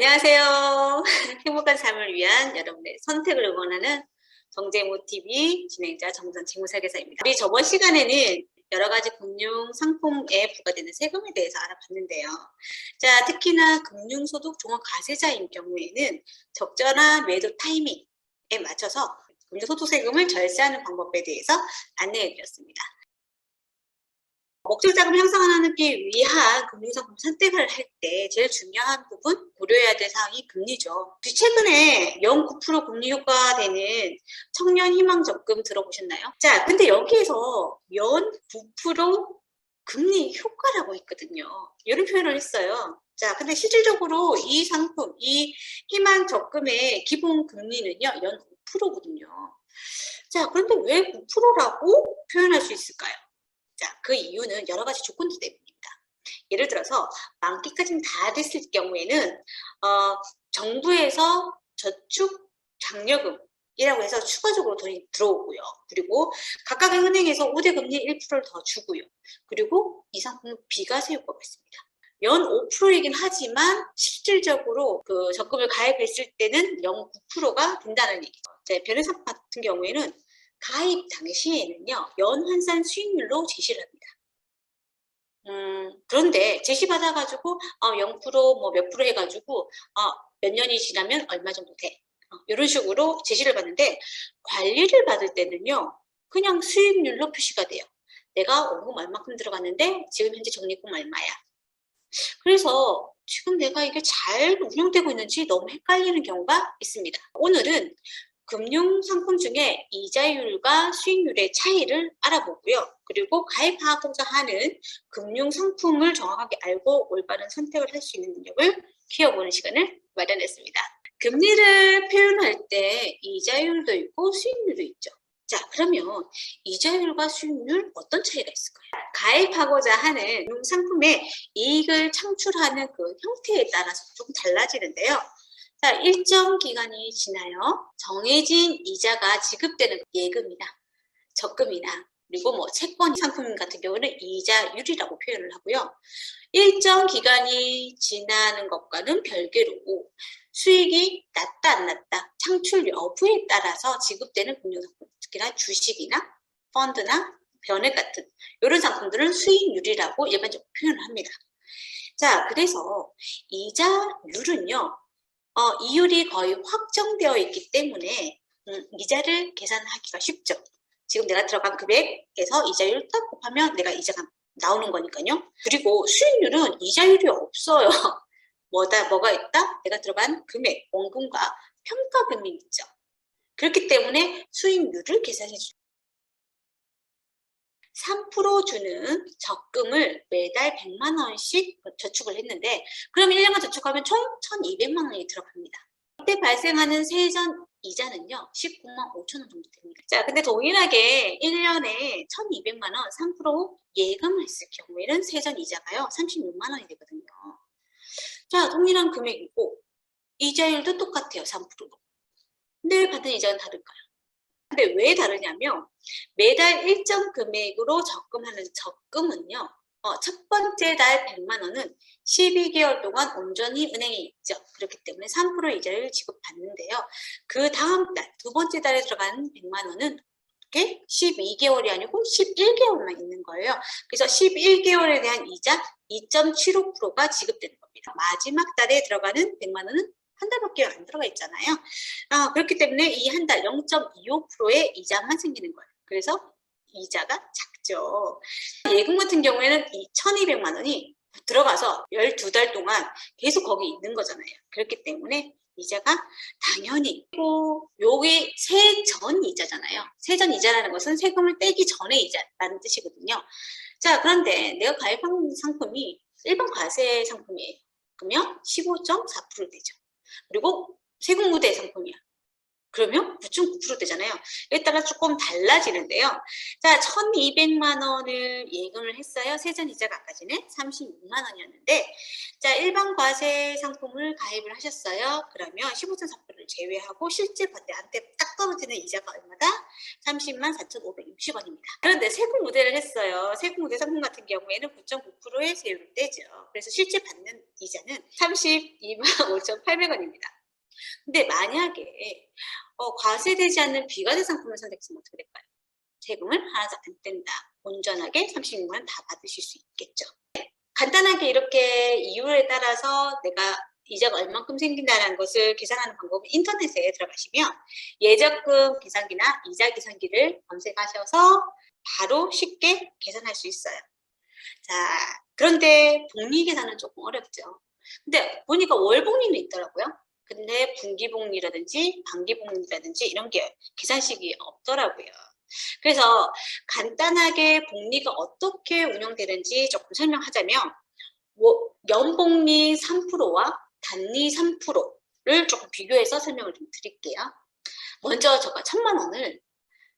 안녕하세요. 행복한 삶을 위한 여러분의 선택을 응원하는 정재모TV 진행자 정전재무설계사입니다. 우리 저번 시간에는 여러 가지 금융 상품에 부과되는 세금에 대해서 알아봤는데요. 자, 특히나 금융소득 종합과세자인 경우에는 적절한 매도 타이밍에 맞춰서 금융소득세금을 절세하는 방법에 대해서 안내해 드렸습니다. 목적 자금을 형성하기 위한 금융상품 선택을 할 때 제일 중요한 부분 고려해야 될 사항이 금리죠. 최근에 0.9% 금리 효과가 되는 청년 희망 적금 들어보셨나요? 자, 근데 여기에서 연 9% 금리 효과라고 있거든요. 이런 표현을 했어요. 자, 근데 실질적으로 이 상품, 이 희망 적금의 기본 금리는요, 연 9%거든요. 자, 그런데 왜 9%라고 표현할 수 있을까요? 자, 그 이유는 여러 가지 조건들 때문입니다. 예를 들어서 만기까지는 다 됐을 경우에는 정부에서 저축 장려금이라고 해서 추가적으로 돈이 들어오고요. 그리고 각각의 은행에서 우대 금리 1%를 더 주고요. 그리고 이 상품은 비과세 효과가 있습니다. 연 5%이긴 하지만 실질적으로 그 적금을 가입했을 때는 0.9%가 된다는 얘기죠. 변호사 같은 경우에는 가입 당시에는요, 연환산 수익률로 제시를 합니다. 그런데 제시받아가지고 0% 뭐 몇 프로 해가지고 몇 년이 지나면 얼마 정도 돼. 이런 식으로 제시를 받는데 관리를 받을 때는요, 그냥 수익률로 표시가 돼요. 내가 원금 얼마큼 들어갔는데 지금 현재 적립금 얼마야. 그래서 지금 내가 이게 잘 운영되고 있는지 너무 헷갈리는 경우가 있습니다. 오늘은 금융상품 중에 이자율과 수익률의 차이를 알아보고요. 그리고 가입하고자 하는 금융상품을 정확하게 알고 올바른 선택을 할 수 있는 능력을 키워보는 시간을 마련했습니다. 금리를 표현할 때 이자율도 있고 수익률도 있죠. 자, 그러면 이자율과 수익률 어떤 차이가 있을까요? 가입하고자 하는 상품의 이익을 창출하는 그 형태에 따라서 조금 달라지는데요. 자, 일정 기간이 지나요. 정해진 이자가 지급되는 예금이나 적금이나 그리고 뭐 채권 상품 같은 경우는 이자율이라고 표현을 하고요. 일정 기간이 지나는 것과는 별개로 수익이 낮다 안 낮다 창출 여부에 따라서 지급되는 금융상품, 특히나 주식이나 펀드나 변액 같은 이런 상품들은 수익률이라고 일반적으로 표현을 합니다. 자, 그래서 이자율은요, 이율이 거의 확정되어 있기 때문에 이자를 계산하기가 쉽죠. 지금 내가 들어간 금액에서 이자율 딱 곱하면 내가 이자가 나오는 거니까요. 그리고 수익률은 이자율이 없어요. 뭐가 있다? 내가 들어간 금액, 원금과 평가금이 있죠. 그렇기 때문에 수익률을 계산해 줍니다. 3% 주는 적금을 매달 100만 원씩 저축을 했는데 그럼 1년간 저축하면 총 1,200만 원이 들어갑니다. 이때 발생하는 세전 이자는요 19만 5천 원 정도 됩니다. 자, 근데 동일하게 1년에 1,200만 원 3% 예금을 했을 경우에는 세전 이자가요 36만 원이 되거든요. 자, 동일한 금액이고 이자율도 똑같아요. 3%로. 근데 받은 이자는 다를까요? 근데 왜 다르냐면 매달 일정 금액으로 적금하는 적금은요. 첫 번째 달 100만 원은 12개월 동안 온전히 은행에 있죠. 그렇기 때문에 3% 이자를 지급받는데요. 그 다음 달, 두 번째 달에 들어가는 100만 원은 이렇게 12개월이 아니고 11개월만 있는 거예요. 그래서 11개월에 대한 이자 2.75%가 지급되는 겁니다. 마지막 달에 들어가는 100만 원은 한 달밖에 안 들어가 있잖아요. 그렇기 때문에 이 한 달 0.25%의 이자만 생기는 거예요. 그래서 이자가 작죠. 예금 같은 경우에는 이 1,200만 원이 들어가서 12달 동안 계속 거기 있는 거잖아요. 그렇기 때문에 이자가 당연히 요게 세전 이자잖아요. 세전 이자라는 것은 세금을 떼기 전의 이자라는 뜻이거든요. 자, 그런데 내가 가입한 상품이 일반 과세 상품이에요. 그러면 15.4% 되죠. 그리고 세금 우대 상품이야. 그러면 9.9% 되잖아요. 이에 따라 조금 달라지는데요. 자, 1,200만 원을 예금을 했어요. 세전이자가 아까지는 36만 원이었는데, 자, 일반 과세 상품을 가입을 하셨어요. 그러면 15.4%를 제외하고 실제 과세한테 딱 떨어지는 이자가 얼마다? 30만 4,560원입니다. 그런데 세금 우대를 했어요. 세금 우대 상품 같은 경우에는 9.9%의 세율을 떼죠. 그래서 실제 받는 이자는 32만 5,800원입니다. 근데 만약에 과세되지 않는 비과세 상품을 선택했으면 어떻게 될까요? 세금을 하나도 안 뗀다. 온전하게 36만 원 다 받으실 수 있겠죠. 간단하게 이렇게 이율에 따라서 내가 이자가 얼만큼 생긴다는 것을 계산하는 방법은 인터넷에 들어가시면 예적금 계산기나 이자 계산기를 검색하셔서 바로 쉽게 계산할 수 있어요. 자, 그런데 복리 계산은 조금 어렵죠. 근데 보니까 월복리는 있더라고요. 근데 분기복리라든지 반기복리라든지 이런 게 계산식이 없더라고요. 그래서 간단하게 복리가 어떻게 운영되는지 조금 설명하자면 연복리 3%와 단리 3%를 조금 비교해서 설명을 좀 드릴게요. 먼저 제가 1,000만 원을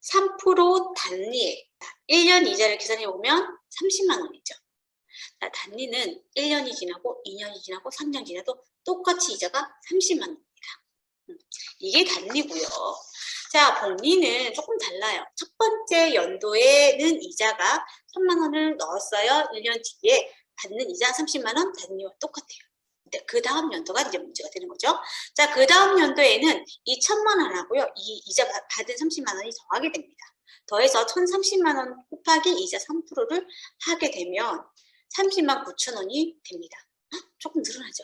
3% 단리에 1년 이자를 계산해 보면 30만 원이죠. 단리는 1년이 지나고 2년이 지나고 3년 지나도 똑같이 이자가 30만 원입니다. 이게 단리고요. 자, 복리는 조금 달라요. 첫 번째 연도에는 이자가 3만 원을 넣었어요. 1년 뒤에 받는 이자 30만 원 단리와 똑같아요. 근데 그 다음 연도가 이제 문제가 되는 거죠. 자, 그 다음 연도에는 이 1,000만 원 하고요. 이 이자 받은 30만 원이 더하게 됩니다. 더해서 1,030만 원 곱하기 이자 3%를 하게 되면 30만 9천 원이 됩니다. 조금 늘어나죠.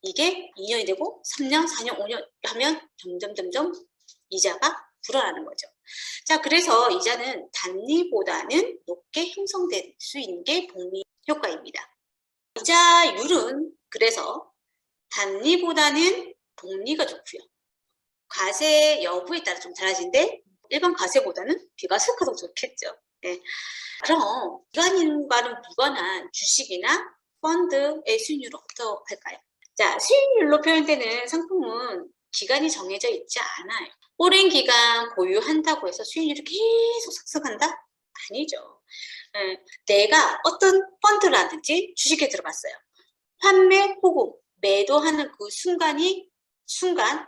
이게 2년이 되고 3년, 4년, 5년 하면 점점 이자가 불어나는 거죠. 자, 그래서 이자는 단리보다는 높게 형성될 수 있는 게 복리 효과입니다. 이자율은 그래서 단리보다는 복리가 좋고요. 과세 여부에 따라 좀 달라지는데 일반 과세보다는 비과세가 더 좋겠죠. 네. 그럼 기관인과는 무관한 주식이나 펀드의 수익률은 어떡할까요? 자, 수익률로 표현되는 상품은 기간이 정해져 있지 않아요. 오랜 기간 보유한다고 해서 수익률이 계속 상승한다? 아니죠. 내가 어떤 펀드라든지 주식에 들어갔어요. 환매 혹은 매도하는 그 순간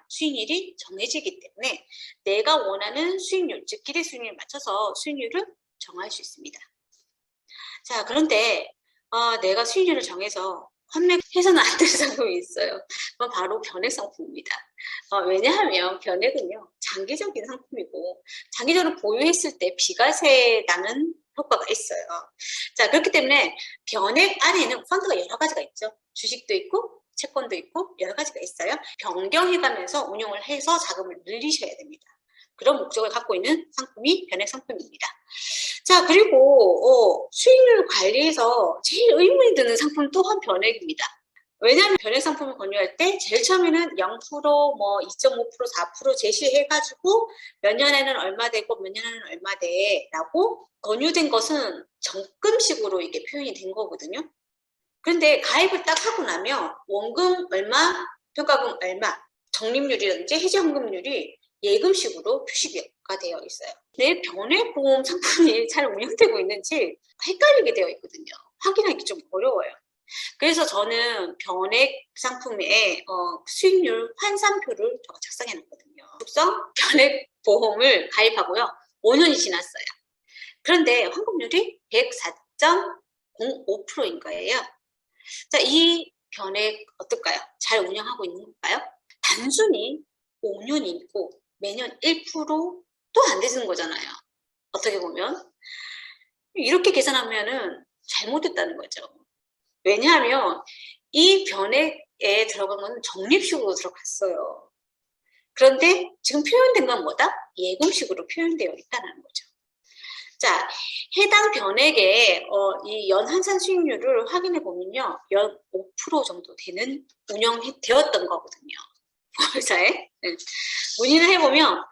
수익률이 정해지기 때문에 내가 원하는 수익률, 즉 기대 수익률에 맞춰서 수익률을 정할 수 있습니다. 자, 그런데 내가 수익률을 정해서 환매해서는 안 되는 상품이 있어요. 그건 바로 변액 상품입니다. 왜냐하면 변액은요, 장기적인 상품이고 장기적으로 보유했을 때 비과세 나는 효과가 있어요. 자, 그렇기 때문에 변액 안에는 펀드가 여러 가지가 있죠. 주식도 있고 채권도 있고 여러 가지가 있어요. 변경해가면서 운용을 해서 자금을 늘리셔야 됩니다. 그런 목적을 갖고 있는 상품이 변액 상품입니다. 자, 그리고 수익률 관리에서 제일 의문이 드는 상품 또한 변액입니다. 왜냐하면 변액 상품을 권유할 때 제일 처음에는 0%, 뭐 2.5%, 4% 제시해가지고 몇 년에는 얼마 되고 몇 년에는 얼마 돼라고 권유된 것은 적금식으로 이게 표현이 된 거거든요. 그런데 가입을 딱 하고 나면 원금 얼마, 평가금 얼마, 적립률이라든지 해지환급률이 예금식으로 표시가 되어 있어요. 내 변액보험 상품이 잘 운영되고 있는지 헷갈리게 되어 있거든요. 확인하기 좀 어려워요. 그래서 저는 변액 상품에 수익률 환산표를 작성해 놨거든요. 숙성 변액 보험을 가입하고요. 5년이 지났어요. 그런데 환급률이 104.05%인 거예요. 자, 이 변액 어떨까요? 잘 운영하고 있는 걸까요? 단순히 5년이 있고 매년 1%도 안 되는 거잖아요. 어떻게 보면 이렇게 계산하면은 잘못됐다는 거죠. 왜냐하면 이 변액에 들어간 건 적립식으로 들어갔어요. 그런데 지금 표현된 건 뭐다? 예금식으로 표현되어 있다는 거죠. 자, 해당 변액의 이 연환산 수익률을 확인해 보면요, 연 5% 정도 되는 운영되었던 거거든요. 회사에. 네. 문의를 해보면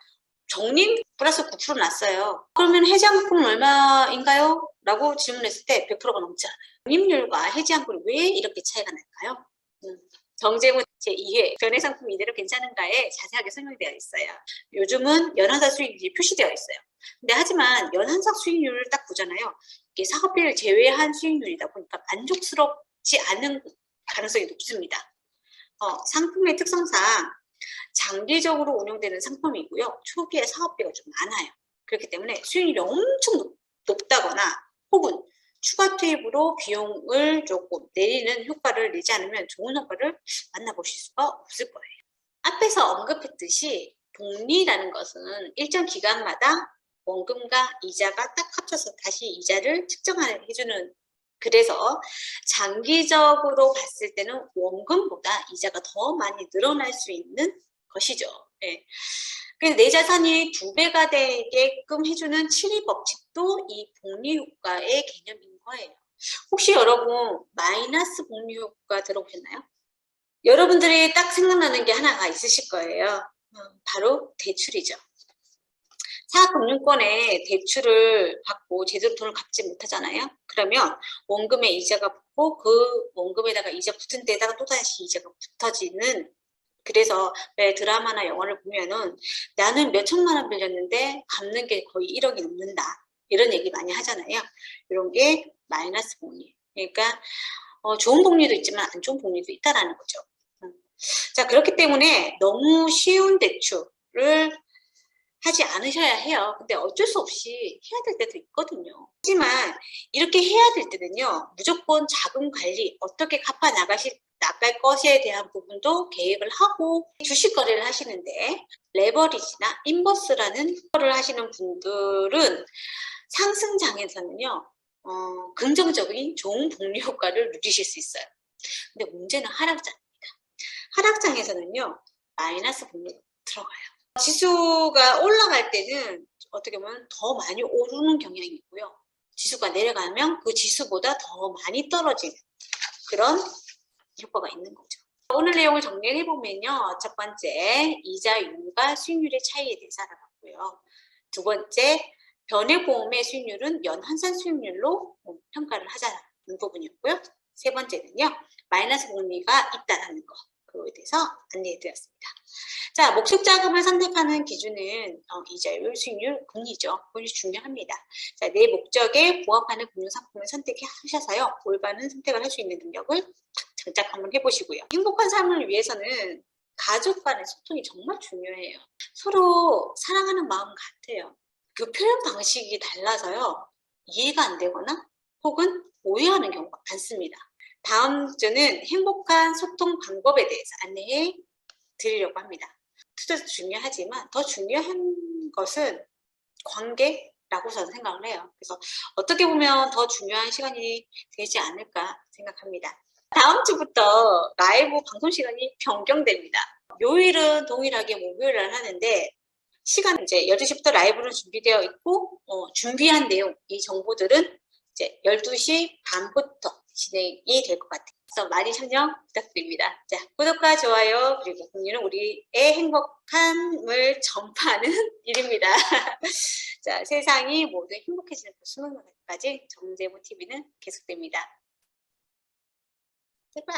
적립 플러스 9% 났어요. 그러면 해지환급금은 얼마인가요? 라고 질문했을 때 100%가 넘지 않아요. 적립률과 해지환급이 왜 이렇게 차이가 날까요? 정제문 제2회 변액 상품 이대로 괜찮은가에 자세하게 설명되어 있어요. 요즘은 연한사 수익률이 표시되어 있어요. 근데 하지만 연한사 수익률을 딱 보잖아요. 이게 사업비를 제외한 수익률이다 보니까 만족스럽지 않은 가능성이 높습니다. 상품의 특성상 장기적으로 운영되는 상품이고요. 초기에 사업비가 좀 많아요. 그렇기 때문에 수익률이 엄청 높다거나 혹은 추가 투입으로 비용을 조금 내리는 효과를 내지 않으면 좋은 효과를 만나보실 수가 없을 거예요. 앞에서 언급했듯이 복리라는 것은 일정 기간마다 원금과 이자가 딱 합쳐서 다시 이자를 측정해주는, 그래서 장기적으로 봤을 때는 원금보다 이자가 더 많이 늘어날 수 있는 것이죠. 네. 그래서 내 자산이 2배가 되게끔 해주는 친위 법칙도 이 복리 효과의 개념인 거예요. 혹시 여러분 마이너스 복리 효과 들어보셨나요? 여러분들이 딱 생각나는 게 하나가 있으실 거예요. 바로 대출이죠. 사금융권에 대출을 받고 제대로 돈을 갚지 못하잖아요. 그러면 원금에 이자가 붙고 그 원금에다가 이자 붙은 데다가 또다시 이자가 붙어지는, 그래서 왜 드라마나 영화를 보면은 나는 몇 천만 원 빌렸는데 갚는 게 거의 1억이 넘는다, 이런 얘기 많이 하잖아요. 이런 게 마이너스 복리. 그러니까 좋은 복리도 있지만 안 좋은 복리도 있다라는 거죠. 자, 그렇기 때문에 너무 쉬운 대출을 하지 않으셔야 해요. 근데 어쩔 수 없이 해야 될 때도 있거든요. 하지만 이렇게 해야 될 때는요, 무조건 자금 관리, 어떻게 갚아 나갈 것에 대한 부분도 계획을 하고, 주식 거래를 하시는데 레버리지나 인버스라는 거를 하시는 분들은 상승장에서는요, 긍정적인 좋은 복리 효과를 누리실 수 있어요. 근데 문제는 하락장입니다. 하락장에서는요, 마이너스 복리가 들어가요. 지수가 올라갈 때는 어떻게 보면 더 많이 오르는 경향이 있고요. 지수가 내려가면 그 지수보다 더 많이 떨어지는 그런 효과가 있는 거죠. 오늘 내용을 정리해 보면요, 첫 번째, 이자율과 수익률의 차이에 대해서 알아봤고요. 두 번째, 변액보험의 수익률은 연환산 수익률로 평가를 하자는 부분이었고요. 세 번째는요, 마이너스 복리가 있다는 거, 그거에 대해서 안내해 드렸습니다. 자, 목축자금을 선택하는 기준은 이자율, 수익률, 금리죠. 그것이 중요합니다. 자, 내 목적에 부합하는 금융상품을 선택하셔서요, 올바른 선택을 할 수 있는 능력을 장착 한번 해보시고요. 행복한 삶을 위해서는 가족 간의 소통이 정말 중요해요. 서로 사랑하는 마음 같아요. 그 표현 방식이 달라서요, 이해가 안 되거나 혹은 오해하는 경우가 많습니다. 다음 주는 행복한 소통 방법에 대해서 안내해 드리려고 합니다. 투자도 중요하지만 더 중요한 것은 관계라고 저는 생각을 해요. 그래서 어떻게 보면 더 중요한 시간이 되지 않을까 생각합니다. 다음 주부터 라이브 방송 시간이 변경됩니다. 요일은 동일하게 목요일날 하는데, 시간 이제 12시부터 라이브는 준비되어 있고, 준비한 내용, 이 정보들은 이제 12시 반부터 진행이 될 것 같아요. 그래서 많이 참여 부탁드립니다. 자, 구독과 좋아요 그리고 공유는 우리의 행복함을 전파하는 일입니다. 자, 세상이 모두 행복해지는 그 순간까지 정재모TV는 계속됩니다. 제발.